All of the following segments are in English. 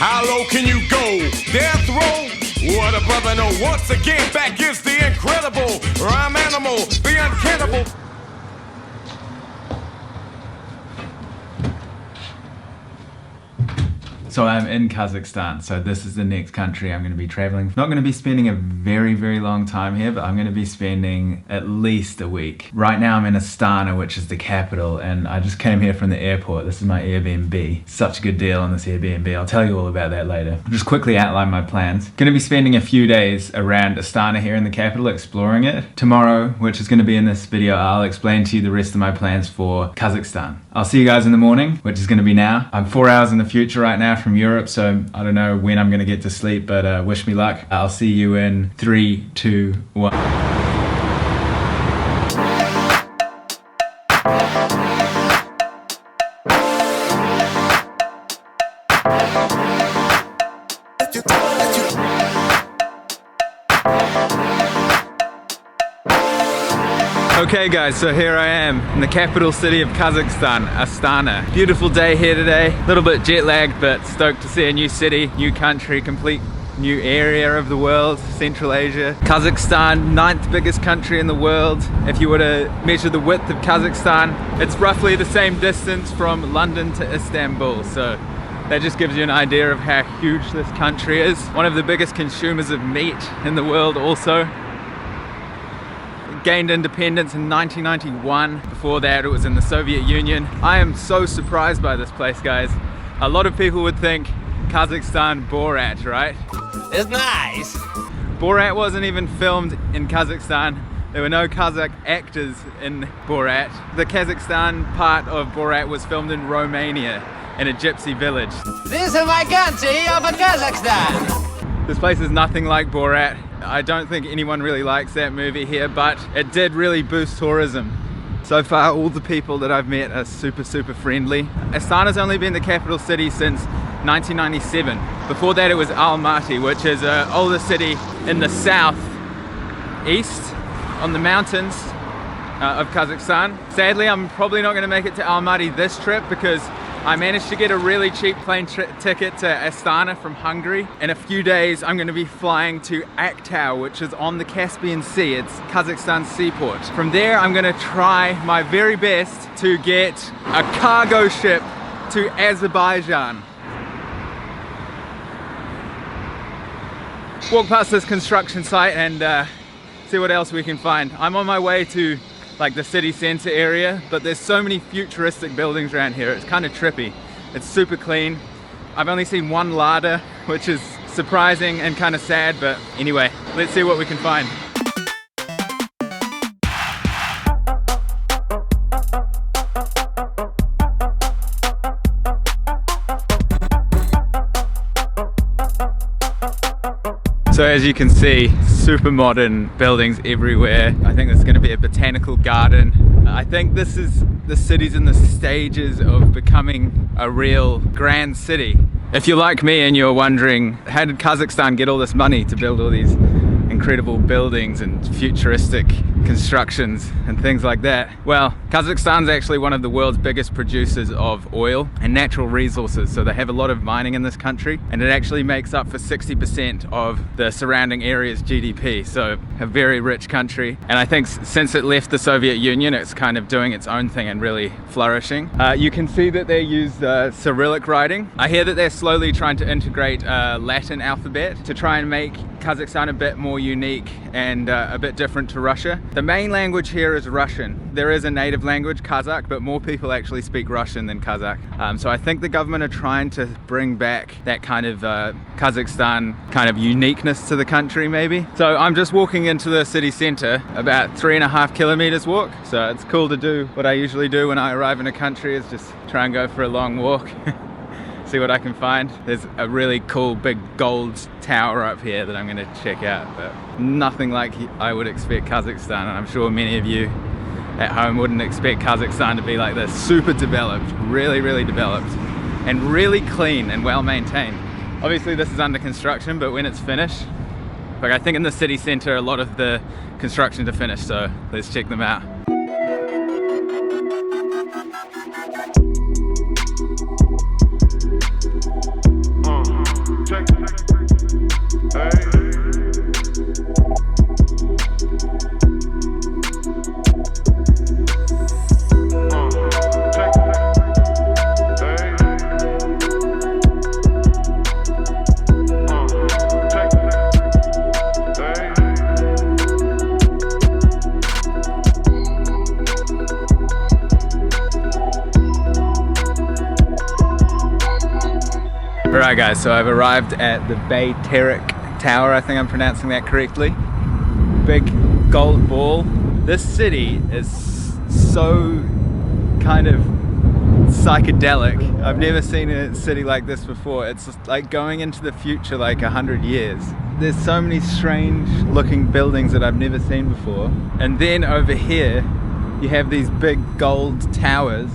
How low can you go? Death row? What a brother, no. Once again, back is the incredible rhyme animal, the uncannibal. So I'm in Kazakhstan, so this is the next country I'm going to be traveling. Not going to be spending a very, very long time here, but I'm going to be spending at least a week. Right now I'm in Astana, which is the capital, and I just came here from the airport. This is my AIR-BNB. Such a good deal on this AIR-BNB. I'll tell you all about that later. I'll just quickly outline my plans. Going to be spending a few days around Astana here in the capital, exploring it. Tomorrow, which is going to be in this video, I'll explain to you the rest of my plans for Kazakhstan. I'll see you guys in the morning, which is going to be now. I'm 4 hours in the future right now from Europe, so I don't know when I'm going to get to sleep, but wish me luck. I'll see you in 3, 2, 1. Okay guys, so here I am in the capital city of Kazakhstan, Astana. Beautiful day here today, a little bit jet lagged, but stoked to see a new city, new country, complete new area of the world, Central Asia. Kazakhstan, 9th biggest country in the world. If you were to measure the width of Kazakhstan, it's roughly the same distance from London to Istanbul, so that just gives you an idea of how huge this country is. One of the biggest consumers of meat in the world also. Gained independence in 1991. Before that it was in the Soviet Union. I am so surprised by this place, guys. A lot of people would think Kazakhstan Borat, right? It's nice. Borat wasn't even filmed in Kazakhstan. There were no Kazakh actors in Borat. The Kazakhstan part of Borat was filmed in Romania in a gypsy village. This is my country of Kazakhstan. This place is nothing like Borat. I don't think anyone really likes that movie here, but it did really boost tourism. So far, all the people that I've met are super friendly. Astana's only been the capital city since 1997. Before that, it was Almaty, which is an older city in the south east on the mountains of Kazakhstan. Sadly, I'm probably not going to make it to Almaty this trip because I managed to get a really cheap plane ticket to Astana from Hungary. In a few days, I'm going to be flying to Aktau, which is on the Caspian Sea. It's Kazakhstan's seaport. From there, I'm going to try my very best to get a cargo ship to Azerbaijan. Walk past this construction site and see what else we can find. I'm on my way to like the city center area, but there's so many futuristic buildings around here. It's kind of trippy. It's super clean. I've only seen one larder, which is surprising and kind of sad, but anyway, let's see what we can find. So as you can see, super modern buildings everywhere. I think there's going to be a botanical garden. I think the city's in the stages of becoming a real grand city. If you're like me and you're wondering, how did Kazakhstan get all this money to build all these incredible buildings and futuristic constructions and things like that? Well, Kazakhstan's actually one of the world's biggest producers of oil and natural resources, so they have a lot of mining in this country, and it actually makes up for 60% of the surrounding area's GDP, so a very rich country. And I think since it left the Soviet Union, it's kind of doing its own thing and really flourishing. You can see that they use Cyrillic writing. I hear that they're slowly trying to integrate Latin alphabet to try and make Kazakhstan a bit more unique and a bit different to Russia. The main language here is Russian. There is a native language, Kazakh, but more people actually speak Russian than Kazakh. So I think the government are trying to bring back that kind of Kazakhstan kind of uniqueness to the country, maybe. So I'm just walking into the city center, about 3.5 kilometers walk. So it's cool to do what I usually do when I arrive in a country, is just try and go for a long walk. See what I can find. There's a really cool big gold tower up here that I'm going to check out, but nothing like I would expect Kazakhstan, and I'm sure many of you at home wouldn't expect Kazakhstan to be like this. Super developed, really developed, and really clean and well maintained. Obviously this is under construction, but when it's finished, like I think in the city center a lot of the construction to finish, so let's check them out. Alright guys, so I've arrived at the Bayterik Tower, I think I'm pronouncing that correctly. Big gold ball. This city is so kind of psychedelic. I've never seen a city like this before. It's like going into the future like 100 years. There's so many strange looking buildings that I've never seen before. And then over here you have these big gold towers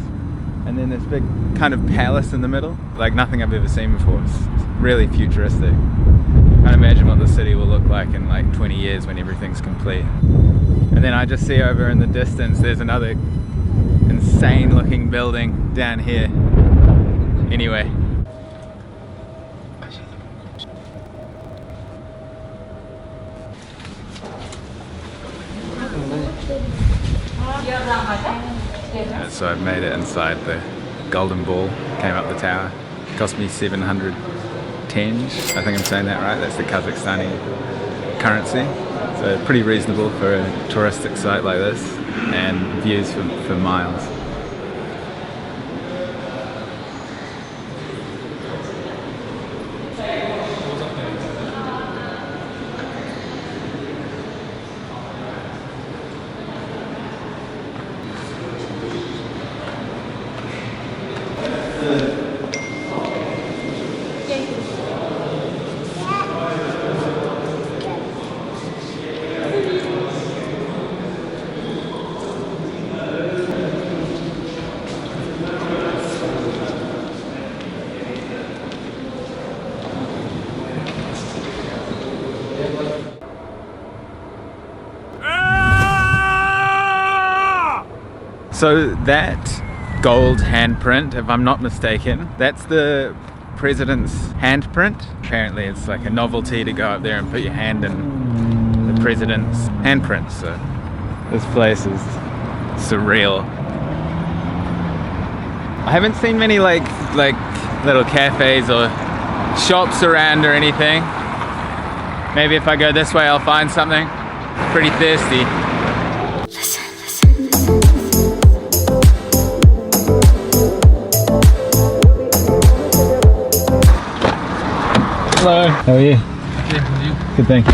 and then this big kind of palace in the middle. Like nothing I've ever seen before. It's really futuristic. I can't imagine what the city will look like in like 20 years when everything's complete. And then I just see over in the distance there's another insane looking building down here. Anyway. So I've made it inside the golden ball, came up the tower. It cost me 700 tenge, I think I'm saying that right, that's the Kazakhstani currency. So pretty reasonable for a touristic site like this, and views for miles. So that gold handprint, if I'm not mistaken, that's the president's handprint. Apparently it's like a novelty to go up there and put your hand in the president's handprint. So this place is surreal. I haven't seen many like little cafes or shops around or anything. Maybe if I go this way I'll find something. Pretty thirsty. Hello. How are you? Okay, how are you? Good, thank you.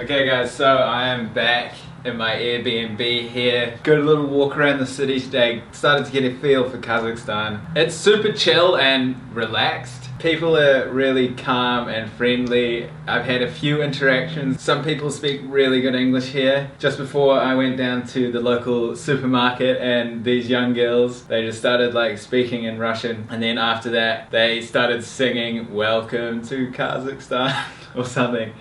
Okay guys, so I am back in my Airbnb here. Got a little walk around the city today. Started to get a feel for Kazakhstan. It's super chill and relaxed. People are really calm and friendly. I've had a few interactions. Some people speak really good English here. Just before I went down to the local supermarket, and these young girls, they just started like speaking in Russian, and then after that they started singing "Welcome to Kazakhstan" or something.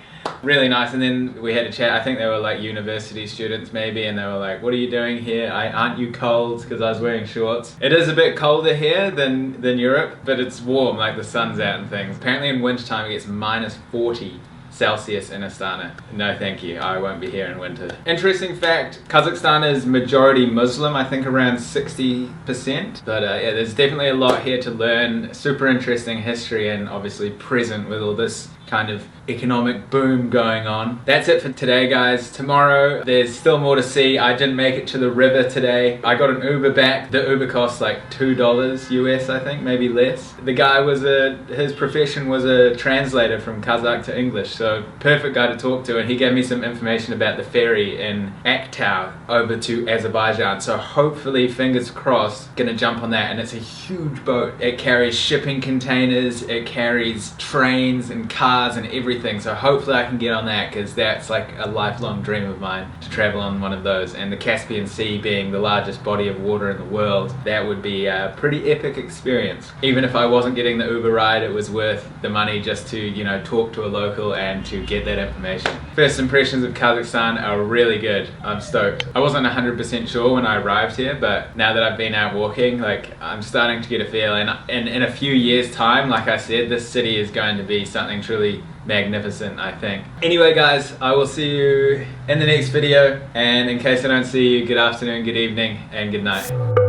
Really nice. And then we had a chat. I think they were like university students maybe, and they were like, "What are you doing here? Aren't you cold?" Because I was wearing shorts. It is a bit colder here than Europe, but it's warm, like the sun's out and things. Apparently in wintertime it gets minus 40 Celsius in Astana. No thank you, I won't be here in winter. Interesting fact, Kazakhstan is majority Muslim, I think around 60%. But yeah, there's definitely a lot here to learn. Super interesting history, and obviously present with all this kind of economic boom going on. That's it for today guys. Tomorrow there's still more to see. I didn't make it to the river today. I got an Uber back. The Uber cost like $2 US, I think, maybe less. The guy was his profession was a translator from Kazakh to English, so perfect guy to talk to, and he gave me some information about the ferry in Aktau over to Azerbaijan. So hopefully, fingers crossed, gonna jump on that. And it's a huge boat. It carries shipping containers, it carries trains and cars and everything. So hopefully I can get on that, because that's like a lifelong dream of mine, to travel on one of those. And the Caspian Sea being the largest body of water in the world, that would be a pretty epic experience. Even if I wasn't getting the Uber ride, it was worth the money just to, you know, talk to a local and to get that information. First impressions of Kazakhstan are really good. I'm stoked. I wasn't 100% sure when I arrived here, but now that I've been out walking, like, I'm starting to get a feel. And in a few years time, like I said, this city is going to be something truly magnificent, I think. Anyway guys, I will see you in the next video, and in case I don't see you, good afternoon, good evening, and good night.